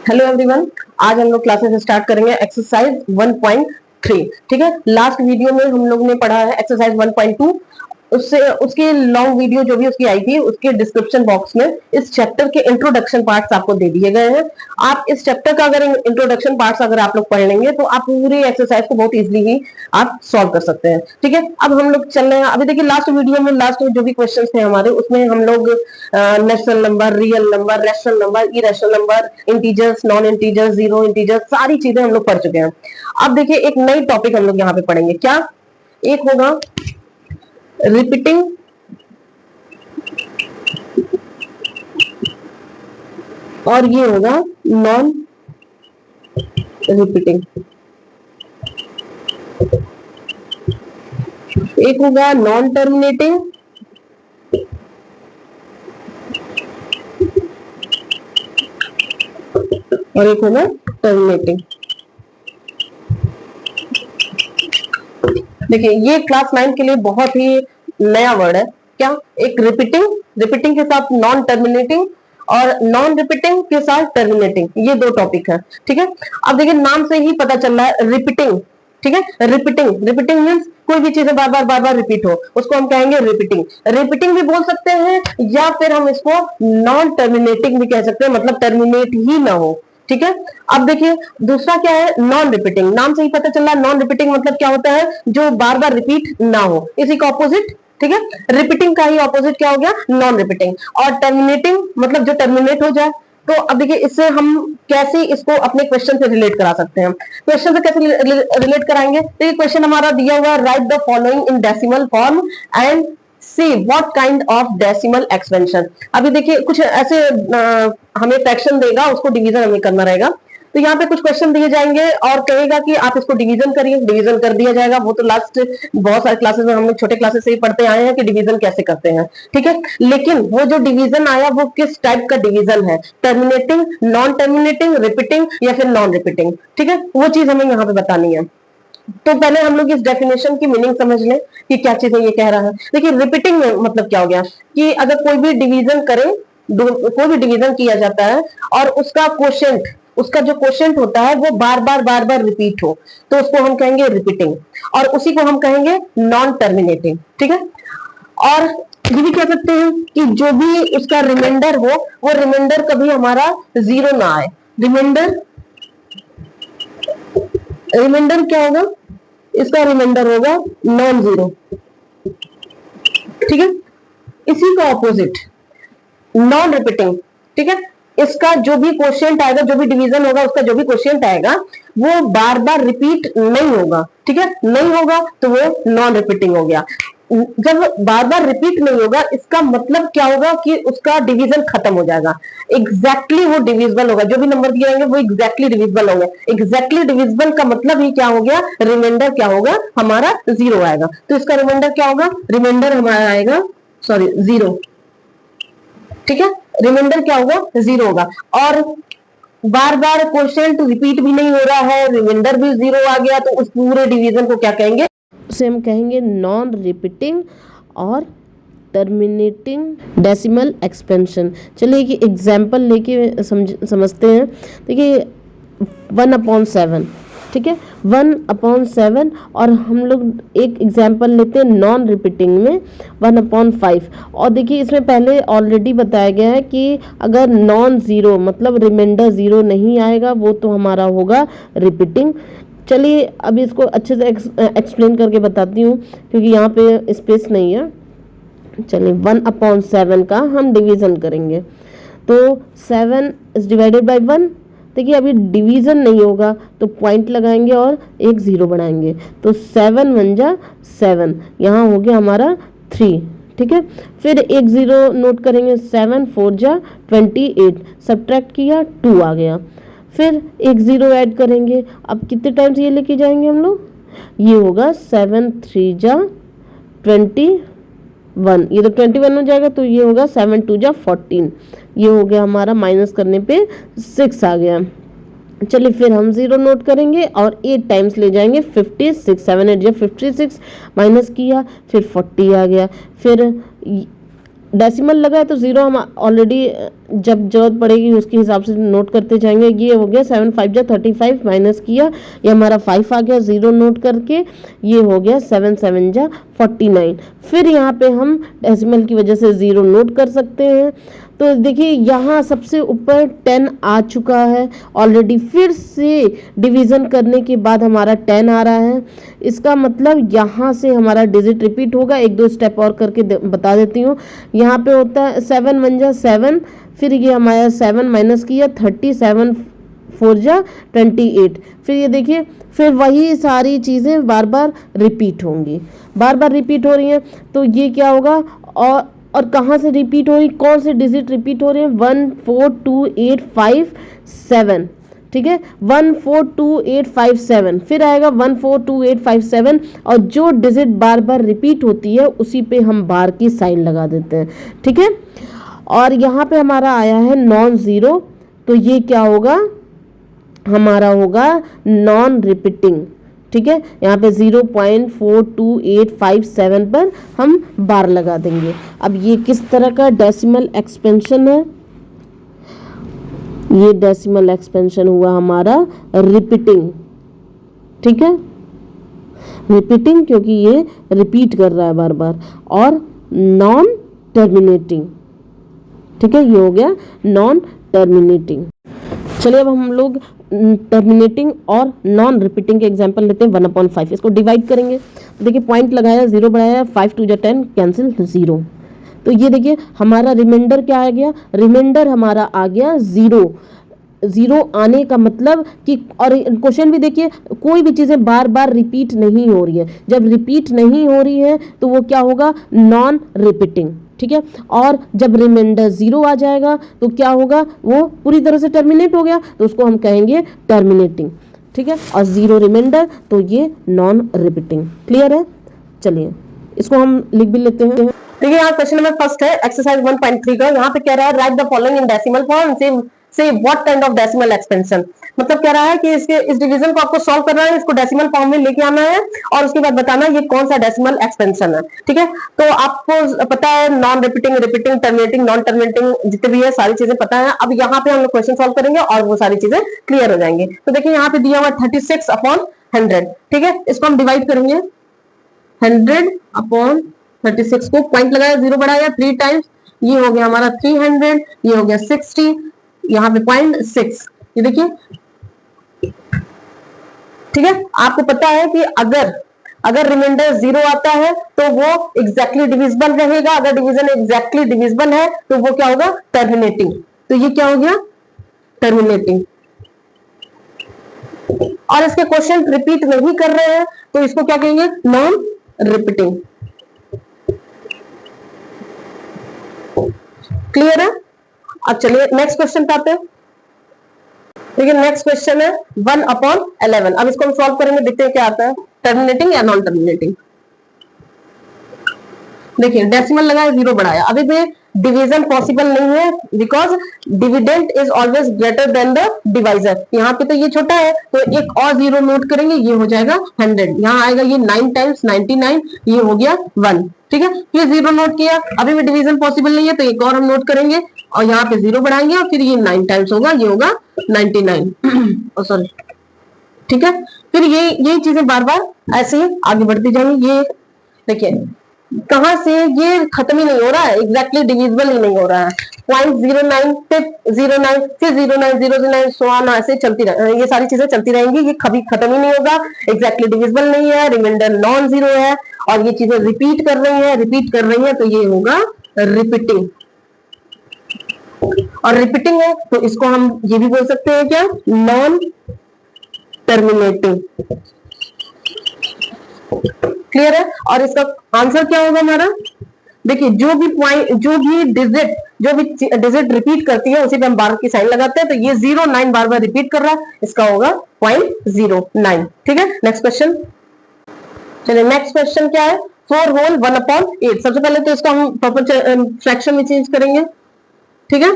Hello everyone, आज हम लोग क्लासेस स्टार्ट करेंगे एक्सरसाइज 1.3। ठीक है, लास्ट वीडियो में हम लोग ने पढ़ा है एक्सरसाइज 1.2। उससे उसकी लॉन्ग वीडियो जो भी उसकी आई थी, उसके डिस्क्रिप्शन बॉक्स में इस चैप्टर के इंट्रोडक्शन पार्ट्स आपको दे दिए गए हैं। आप इस चैप्टर का अगर इंट्रोडक्शन पार्ट्स अगर आप लोग पढ़ लेंगे तो आप पूरी एक्सरसाइज को बहुत इजीली ही आप सॉल्व कर सकते हैं। ठीक है, अब हम लोग चल रहे हैं। अभी देखिए लास्ट वीडियो में लास्ट जो भी क्वेश्चन थे हमारे, उसमें हम लोग natural number, real number, rational number, irrational number, integers, non integers, zero integers, सारी चीजें हम लोग पढ़ चुके हैं। अब देखिए एक नई टॉपिक हम लोग यहाँ पे पढ़ेंगे। क्या? एक होगा रिपीटिंग और ये होगा नॉन रिपीटिंग। एक होगा नॉन टर्मिनेटिंग और एक होगा टर्मिनेटिंग। देखिए ये क्लास 9 के लिए बहुत ही नया वर्ड है। क्या? एक रिपीटिंग के साथ नॉन टर्मिनेटिंग और नॉन रिपीटिंग के साथ टर्मिनेटिंग, ये दो टॉपिक है। ठीक है, अब देखिए नाम से ही पता चल रहा है रिपीटिंग। ठीक है, रिपीटिंग मीन्स कोई भी चीजें बार बार रिपीट हो, उसको हम कहेंगे रिपीटिंग भी बोल सकते हैं, या फिर हम इसको नॉन टर्मिनेटिंग भी कह सकते हैं, मतलब टर्मिनेट ही ना हो। ठीक है, अब देखिए दूसरा क्या है, नॉन रिपीटिंग। नाम से ही पता चल रहा है नॉन रिपीटिंग मतलब क्या होता है, जो बार बार रिपीट ना हो, इसी का ऑपोजिट। ठीक है, रिपीटिंग का ही ऑपोजिट क्या हो गया, नॉन रिपीटिंग। और टर्मिनेटिंग मतलब जो टर्मिनेट हो जाए। तो अब देखिए इससे हम कैसे इसको अपने क्वेश्चन से रिलेट करा सकते हैं। क्वेश्चन से कैसे रिलेट कराएंगे? तो ये क्वेश्चन हमारा दिया हुआ है, write the following in decimal form and see what kind of decimal expansion. अभी देखिए कुछ ऐसे हमें फ्रैक्शन देगा, उसको डिवीजन हमें करना रहेगा। तो यहाँ पे कुछ क्वेश्चन दिए जाएंगे और कहेगा कि आप इसको डिवीजन करिए, डिवीजन कर दिया जाएगा। वो तो लास्ट बहुत सारे क्लासेस में हम लोग छोटे क्लासेस से ही पढ़ते आए हैं कि डिवीजन कैसे करते हैं। ठीक है, लेकिन वो जो डिवीजन आया वो किस टाइप का डिवीजन है, टर्मिनेटिंग, नॉन टर्मिनेटिंग, रिपीटिंग या फिर नॉन रिपीटिंग। ठीक है, वो चीज हमें यहाँ पे बतानी है। तो पहले हम लोग इस डेफिनेशन की मीनिंग समझ लें कि क्या चीज ये कह रहा है। देखिए रिपीटिंग में मतलब क्या हो गया कि अगर कोई भी डिवीजन करें, कोई भी डिवीजन किया जाता है और उसका क्वोशिएंट, उसका जो क्वोशिएंट होता है वो बार बार रिपीट हो, तो उसको हम कहेंगे रिपीटिंग, और उसी को हम कहेंगे नॉन टर्मिनेटिंग। ठीक है, और ये भी कह सकते हैं कि जो भी उसका रिमाइंडर हो, वो रिमाइंडर कभी हमारा जीरो ना आए। रिमाइंडर क्या होगा, इसका रिमाइंडर होगा नॉन जीरो। ठीक है, इसी का ऑपोजिट नॉन रिपीटिंग। ठीक है, इसका जो भी क्वोशिएंट आएगा, जो भी डिवीजन होगा, उसका जो भी क्वोशिएंट आएगा वो बार बार रिपीट नहीं होगा। ठीक है, नहीं होगा तो वो नॉन रिपीटिंग हो गया। जब बार बार रिपीट नहीं होगा, इसका मतलब क्या होगा कि उसका डिवीजन खत्म हो जाएगा, एग्जैक्टली वो डिविजिबल होगा। जो भी नंबर दिए जाएंगे वो एग्जैक्टली डिविजिबल होंगे। एग्जैक्टली डिविजिबल का मतलब ही क्या हो गया, रिमाइंडर क्या होगा, हमारा जीरो आएगा। तो इसका रिमाइंडर क्या होगा, रिमाइंडर हमारा आएगा जीरो। ठीक है, रिमाइंडर क्या होगा, जीरो होगा। और बार बार क्वेश्चन रिपीट भी नहीं हो रहा है, रिमाइंडर भी जीरो आ गया, तो उस पूरे डिवीजन को क्या कहेंगे, उसे हम कहेंगे नॉन रिपीटिंग और टर्मिनेटिंग डेसिमल एक्सपेंशन। चलिए कि एग्जाम्पल लेके समझते हैं। देखिए 1/7, ठीक है, 1/7, और हम लोग एक एग्जाम्पल लेते हैं नॉन रिपीटिंग में 1/5। और देखिए इसमें पहले ऑलरेडी बताया गया है कि अगर नॉन ज़ीरो मतलब रिमाइंडर ज़ीरो नहीं आएगा, वो तो हमारा होगा रिपीटिंग। चलिए अब इसको अच्छे से एक्सप्लेन करके बताती हूँ, क्योंकि यहाँ पे स्पेस नहीं है। चलिए 1/7 का हम डिवीज़न करेंगे, तो 7 इज डिवाइडेड बाई 1। देखिए अभी डिवीज़न नहीं होगा तो पॉइंट लगाएंगे और एक ज़ीरो बढ़ाएंगे, तो 7 1 जा 7, यहाँ हो गया हमारा 3। ठीक है, फिर एक ज़ीरो नोट करेंगे, 7 4 जा 28, सब्ट्रैक्ट किया 2 आ गया। फिर एक ज़ीरो ऐड करेंगे, अब कितने टाइम्स ये लेके जाएंगे हम लोग, ये होगा 7 3 जा 21, ये तो 21 हो जाएगा, तो ये होगा 7 2 जा 14, ये हो गया हमारा, माइनस करने पे 6 आ गया। चलिए फिर हम ज़ीरो नोट करेंगे और 8 टाइम्स ले जाएंगे, 56, 7 8 जा 56, माइनस किया फिर 40 आ गया। फिर डेसिमल लगा है तो ज़ीरो हम ऑलरेडी जब जरूरत पड़ेगी उसके हिसाब से नोट करते जाएंगे। ये हो गया 7 5 जा 35 माइनस किया, ये हमारा 5 आ गया, 0 नोट करके ये हो गया 7 7 जा 49। फिर यहाँ पे हम डेसिमल की वजह से 0 नोट कर सकते हैं। तो देखिए यहाँ सबसे ऊपर 10 आ चुका है ऑलरेडी, फिर से डिवीजन करने के बाद हमारा 10 आ रहा है। इसका मतलब यहाँ से हमारा डिजिट रिपीट होगा। एक दो स्टेप और करके बता देती हूँ। यहाँ पे होता है 7 1 जा 7, फिर ये हमारा 7 माइनस किया 30, 7 4 जा 28। फिर ये देखिए, फिर वही सारी चीज़ें बार बार रिपीट होंगी, बार बार रिपीट हो रही हैं। तो ये क्या होगा, और कहाँ से रिपीट हो रही, कौन से डिजिट रिपीट हो रहे हैं, 1 4 2 8 5 7, ठीक है, 1 4 2 8 5 7, फिर आएगा 1 4 2 8 5 7, और जो डिजिट बार बार रिपीट होती है उसी पे हम बार की साइन लगा देते हैं, ठीक है। और यहाँ पे हमारा आया है नॉन ज़ीरो, तो ये क्या होगा, हमारा होगा नॉन रिपीटिंग, ठीक है। यहाँ पे 0.42857 पर हम बार लगा देंगे। अब ये किस तरह का डेसिमल एक्सपेंशन है, ये डेसिमल एक्सपेंशन हुआ हमारा रिपीटिंग, ठीक है, रिपीटिंग क्योंकि ये रिपीट कर रहा है बार बार, और नॉन टर्मिनेटिंग, ठीक है, ये हो गया नॉन टर्मिनेटिंग। चलिए अब हम लोग टर्मिनेटिंग और नॉन रिपीटिंग के एग्जांपल लेते हैं। 1/5 इसको डिवाइड करेंगे, देखिए पॉइंट लगाया, 0 बढ़ाया, 5 2 जा 10, कैंसिल 0। तो ये देखिए हमारा रिमाइंडर क्या आ गया, रिमाइंडर हमारा आ गया 0। 0 आने का मतलब कि, और क्वेश्चन भी देखिए, कोई भी चीज़ें बार बार रिपीट नहीं हो रही है। जब रिपीट नहीं हो रही है तो वो क्या होगा, नॉन रिपीटिंग, ठीक है। और जब रिमाइंडर 0 आ जाएगा तो क्या होगा, वो पूरी तरह से टर्मिनेट हो गया, तो उसको हम कहेंगे टर्मिनेटिंग, ठीक है। और 0 रिमाइंडर तो ये नॉन रिपीटिंग। क्लियर है, चलिए इसको हम लिख भी लेते हैं। देखिए यहाँ क्वेश्चन नंबर फर्स्ट है एक्सरसाइज 1.3 का। यहाँ पे कह रहा है write the following in decimal form, say what kind of decimal expansion. मतलब कह रहा है कि इस डिवीजन को आपको सॉल्व करना है, इसको डेसिमल फॉर्म में लेके आना है, और उसके बाद बताना ये कौन सा डेसिमल एक्सपेंशन है, ठीक है। तो आपको पता है non repeating, repeating, terminating, non terminating, जितने भी है सारी चीजें पता है। अब यहाँ पे हम लोग क्वेश्चन सॉल्व करेंगे और वो सारी चीजें क्लियर हो जाएंगे। तो देखिए यहाँ पे दिया हुआ 36/100, ठीक है। इसको हम डिवाइड करेंगे, 100/36 को पॉइंट लगाया, 0 बढ़ाया 3 टाइम्स, ये हो गया हमारा 300, ये हो गया 60, यहाँ पे 0.6, ये देखिए, ठीक है। आपको पता है कि अगर रिमाइंडर 0 आता है तो वो एग्जैक्टली डिविजिबल रहेगा। अगर डिवीजन एग्जैक्टली डिविजिबल है तो वो क्या होगा, टर्मिनेटिंग। तो ये क्या हो गया, टर्मिनेटिंग। और इसके क्वेश्चन रिपीट नहीं कर रहे हैं तो इसको क्या कहेंगे, नॉन रिपीटिंग। क्लियर है। अब चलिए नेक्स्ट क्वेश्चन पे आते हैं। देखिए नेक्स्ट क्वेश्चन है 1/11। अब इसको हम सॉल्व करेंगे, देखते हैं क्या आता है, टर्मिनेटिंग या नॉन टर्मिनेटिंग। देखिए डेसिमल लगाया, 0 बढ़ाया, अभी भी डिवीजन पॉसिबल नहीं है, because dividend is always greater than the divisor. यहाँ पे तो ये छोटा है, तो एक और 0 नोट करेंगे, ये हो जाएगा 100। यहाँ आएगा ये 9 टाइम्स 99, ये हो गया 1, ठीक है। ये 0 नोट किया, अभी भी डिवीजन पॉसिबल नहीं है, तो एक और हम नोट करेंगे, और यहाँ पे 0 बढ़ाएंगे, और फिर ये 9 टाइम्स होगा, ये होगा 99 सॉरी, ठीक है। फिर ये चीजें बार बार ऐसे ही आगे बढ़ती जाएंगी। ये देखिए कहां से ये खत्म ही नहीं हो रहा है, एग्जैक्टली डिविजिबल ही नहीं हो रहा है। 0.09 फिर 09 फिर 09 009 सो ऑन, ऐसे चलती ये सारी चीजें चलती रहेंगी, ये कभी खत्म ही नहीं होगा। एग्जैक्टली डिविजिबल नहीं है, रिमाइंडर नॉन जीरो है, और ये चीजें रिपीट कर रही है, तो ये होगा रिपीटिंग। और रिपीटिंग है तो इसको हम ये भी बोल सकते हैं क्या, नॉन टर्मिनेटिंग। क्लियर है। और इसका आंसर क्या होगा हमारा, देखिए जो भी डिजिट रिपीट करती है उसी पे हम बार की साइन लगाते हैं, तो ये 09 बार बार रिपीट कर रहा है, इसका होगा 0.09, ठीक है। नेक्स्ट क्वेश्चन, चलिए नेक्स्ट क्वेश्चन क्या है, 4 होल 1/8। सबसे पहले तो इसको हम प्रॉपर फ्रैक्शन में चेंज करेंगे, ठीक है।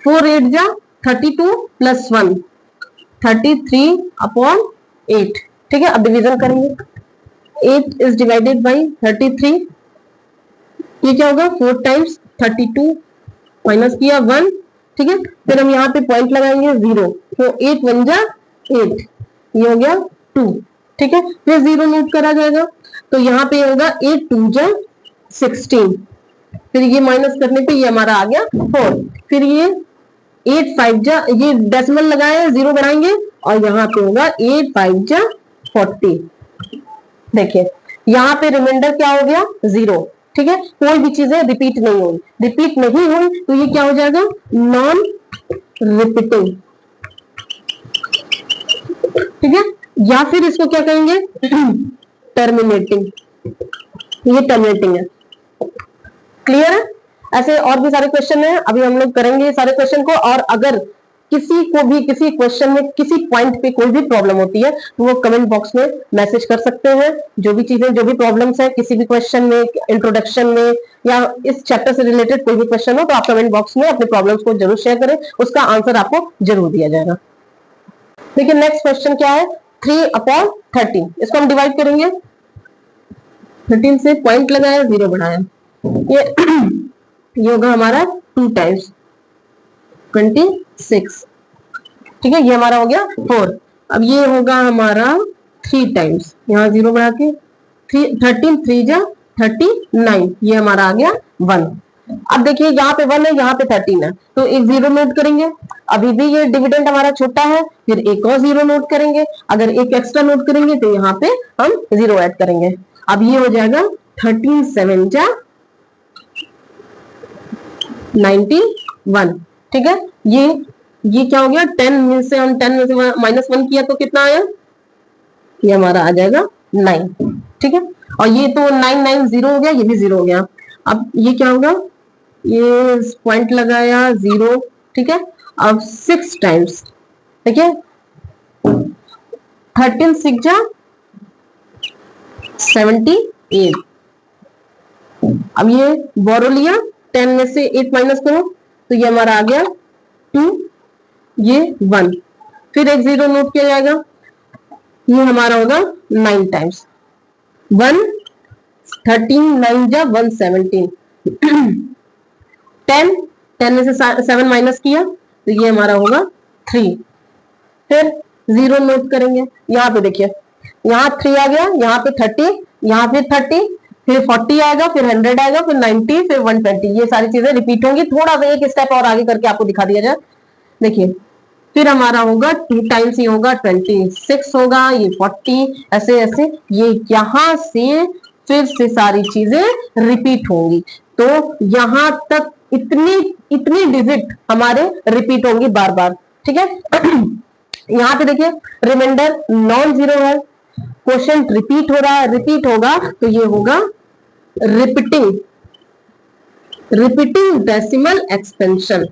4 8 जा 32 प्लस 1 33/8, ठीक है। अब डिवीजन करेंगे, 8 इज डिवाइडेड बाई 33, ये क्या होगा 4 टाइम्स 32 माइनस किया 1, ठीक है। फिर हम यहाँ पे पॉइंट लगाएंगे 0, तो 8 1 जा 8, ये हो गया 2, ठीक है। फिर 0 नोट करा जाएगा, तो यहाँ पे होगा 8 2 जा 16, फिर ये माइनस करने पे ये हमारा आ गया 4, फिर ये 8 5 जा, ये डेसिमल लगाए 0 बढ़ाएंगे और यहाँ पे होगा 8 5 जा 40। देखिए यहाँ पे रिमाइंडर क्या हो गया 0, ठीक है। कोई भी चीजें रिपीट नहीं हुई, रिपीट नहीं हुई तो ये क्या हो जाएगा नॉन रिपीटिंग, ठीक है। या फिर इसको क्या कहेंगे टर्मिनेटिंग, ये टर्मिनेटिंग है। क्लियर है। ऐसे और भी सारे क्वेश्चन हैं, अभी हम लोग करेंगे सारे क्वेश्चन को। और अगर किसी को भी किसी क्वेश्चन में किसी पॉइंट पे कोई भी प्रॉब्लम होती है तो वो कमेंट बॉक्स में मैसेज कर सकते हैं। जो भी चीजें जो भी प्रॉब्लम्स है किसी भी क्वेश्चन में, इंट्रोडक्शन में या इस चैप्टर से रिलेटेड कोई भी क्वेश्चन हो तो आप कमेंट बॉक्स में अपने प्रॉब्लम्स को जरूर शेयर करें, उसका आंसर आपको जरूर दिया जाएगा। देखिए नेक्स्ट क्वेश्चन क्या है 3/13, इसको हम डिवाइड करेंगे। 13 से पॉइंट लगाया 0 बढ़ाया, ये होगा हमारा 2 टाइम्स 26, ठीक है। ये हमारा हो गया 4। अब ये होगा हमारा 3 टाइम्स, यहाँ 0 बढ़ा के 13 3 जा 39, ये हमारा आ गया 1। अब देखिए यहाँ पे 1 है, यहाँ पे 13 है, तो एक 0 नोट करेंगे। अभी भी ये डिविडेंड हमारा छोटा है, फिर एक और 0 नोट करेंगे। अगर एक एक्स्ट्रा नोट करेंगे तो यहाँ पे हम 0 ऐड करेंगे। अब ये हो जाएगा 13 7 जा 91, ठीक है। ये क्या हो गया 10 में से हम 10 में से -1 किया तो कितना आया, ये हमारा आ जाएगा 9, ठीक है। और ये तो 9 9 0 हो गया, ये भी 0 हो गया। अब ये क्या होगा, ये पॉइंट लगाया 0, ठीक है। अब 6 टाइम्स, देखिए 13 6 जा 78। अब ये बोरो लिया, 10 में से 8 माइनस करो तो ये हमारा आ गया 2, ये 1, फिर एक 0 नोट किया जाएगा, ये हमारा होगा 9 टाइम्स 1 13 9 जा 117 10 में से 7 माइनस किया तो ये हमारा होगा 3, फिर 0 नोट करेंगे। यहाँ पे देखिए यहाँ 3 आ गया, यहाँ पे 30, यहाँ पे 30, फिर 40 आएगा, फिर 100 आएगा, फिर 90, फिर 120, ये सारी चीजें रिपीट होंगी। थोड़ा सा एक स्टेप और आगे करके आपको दिखा दिया जाए। देखिए फिर हमारा होगा 2 टाइम्स, ये होगा 26 होगा, ये 40, ऐसे ऐसे ये यहाँ से फिर से सारी चीजें रिपीट होंगी। तो यहाँ तक इतनी डिजिट हमारे रिपीट होंगी बार बार, ठीक है। यहाँ पे देखिए रिमाइंडर नॉन जीरो है, क्वेश्चन रिपीट हो रहा है, रिपीट होगा तो ये होगा रिपीटिंग डेसिमल एक्सपेंशन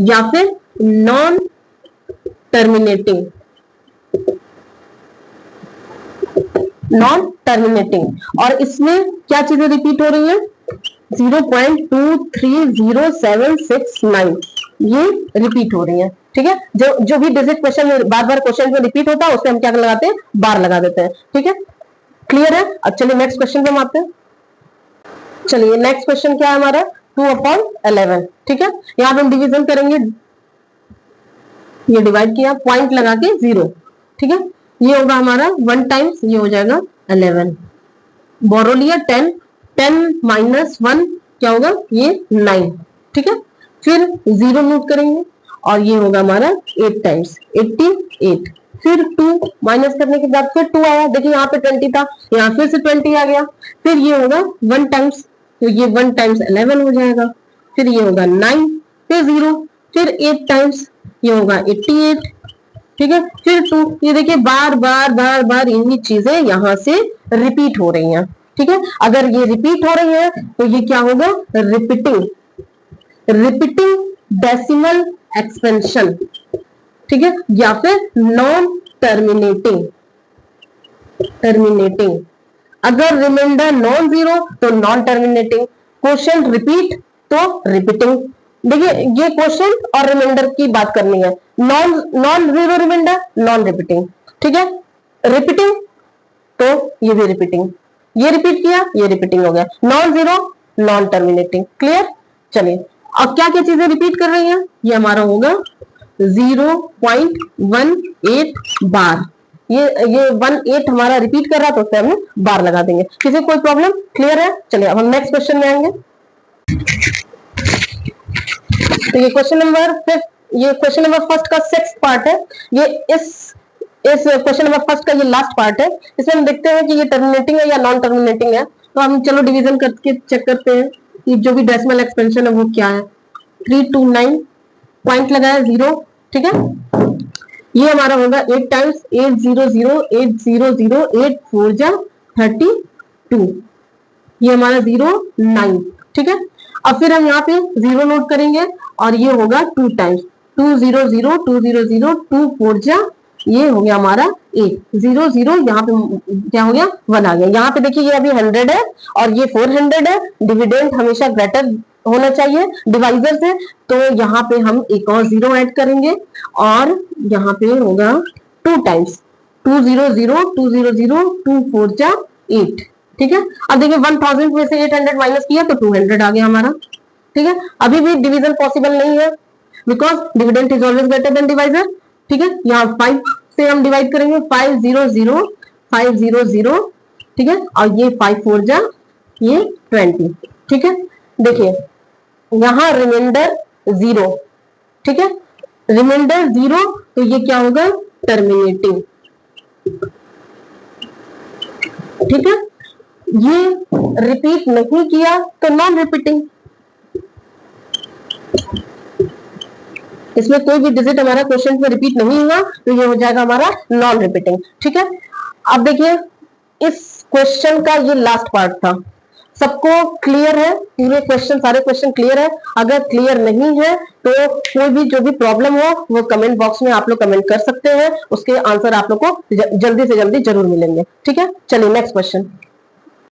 या फिर नॉन टर्मिनेटिंग और इसमें क्या चीजें रिपीट हो रही है 0.230769 ये रिपीट हो रही है, ठीक है। जो भी डिजिट क्वेश्चन बार बार क्वेश्चन में रिपीट होता है उससे हम क्या लगाते हैं, बार लगा देते हैं, ठीक है। क्लियर है। अब चलिए नेक्स्ट क्वेश्चन पे हम आते हैं। चलिए नेक्स्ट क्वेश्चन क्या है हमारा 2/11, ठीक है। यहाँ पे हम डिवीजन करेंगे, ये डिवाइड किया, पॉइंट लगा के 0, ठीक है। ये होगा हमारा 1 टाइम्स, ये हो जाएगा 11, बोरो लिया 10 माइनस 1 क्या होगा, ये 9, ठीक है। फिर 0 नोट करेंगे और ये होगा हमारा 8 टाइम्स 88, फिर 2 माइनस करने के बाद फिर 2 आया, देखिए यहाँ पे 20 था, यहाँ फिर से 20 आ गया, फिर ये होगा 1 टाइम्स, तो ये 1 टाइम्स 11 हो जाएगा, फिर ये होगा 9, फिर 0, फिर 8 टाइम्स, ये होगा 88, ठीक है। फिर 2, ये देखिए बार बार इन्हीं चीजें यहाँ से रिपीट हो रही हैं, ठीक है। अगर ये रिपीट हो रही है तो ये क्या होगा, रिपीटिंग डेसिमल एक्सपेंशन, ठीक है, या फिर नॉन टर्मिनेटिंग। अगर रिमाइंडर नॉन जीरो तो नॉन टर्मिनेटिंग, क्वेश्चन रिपीट तो रिपीटिंग। देखिए ये क्वेश्चन और रिमाइंडर की बात करनी है, non zero reminder non repeating, ठीक है। रिपीटिंग तो ये भी रिपीटिंग, ये रिपीट किया ये रिपीटिंग हो गया, non zero non terminating. Clear. चलिए अब क्या क्या चीजें रिपीट कर रही हैं, ये हमारा होगा 0.18 बार। ये 18 हमारा रिपीट कर रहा है, तो उससे हम बार लगा देंगे। किसी कोई प्रॉब्लम? क्लियर है? चलिए अब हम नेक्स्ट क्वेश्चन में आएंगे। तो ये क्वेश्चन नंबर फर्स्ट का 6th पार्ट है। ये इस क्वेश्चन नंबर फर्स्ट का ये लास्ट पार्ट है। इसमें हम देखते हैं कि ये टर्मिनेटिंग है या नॉन टर्मिनेटिंग है। तो हम चलो डिवीजन करके चेक करते हैं कि जो भी डेसिमल एक्सपेंशन है वो क्या है। 329 पॉइंट लगाया 0, ठीक है। ये हमारा होगा 8 टाइम्स 800 800 8 4 जा 32, ये हमारा 09, ठीक है। अब फिर हम यहाँ पे 0 नोट करेंगे और ये होगा 2 टाइम्स 200 200 2 4 जा, ये हो गया हमारा 8 0 0, यहाँ पे क्या हो गया 1 आ गया। यहाँ पे देखिए ये अभी 100 है और ये 400 है। डिविडेंड हमेशा ग्रेटर होना चाहिए डिवाइजर से, तो यहाँ पे हम एक और 0 ऐड करेंगे और यहाँ पे होगा 2 टाइम्स 200 200 2 4 जा 8, ठीक है। अब देखिए 1000 में से 800 माइनस किया तो 200 आ गया हमारा, ठीक है। अभी भी डिवीजन पॉसिबल नहीं है because dividend is always greater than divisor, ठीक है। यहाँ 5 से हम डिवाइड करेंगे 500 500, ठीक है, और ये 5 4 जा ये 20, ठीक है। देखिए यहाँ रिमाइंडर 0, ठीक है, रिमाइंडर 0, तो ये क्या होगा टर्मिनेटिंग, ठीक है। ये रिपीट नहीं किया तो नॉन रिपीटिंग, इसमें कोई भी डिजिट हमारा क्वेश्चन में रिपीट नहीं हुआ तो ये हो जाएगा हमारा नॉन रिपीटिंग, ठीक है। अब देखिए इस क्वेश्चन का ये लास्ट पार्ट था। सबको क्लियर है? पूरे क्वेश्चन सारे क्वेश्चन क्लियर है? अगर क्लियर नहीं है तो कोई भी जो भी प्रॉब्लम हो वो कमेंट बॉक्स में आप लोग कमेंट कर सकते हैं, उसके आंसर आप लोग को जल्दी से जल्दी जरूर मिलेंगे, ठीक है। चलिए नेक्स्ट क्वेश्चन।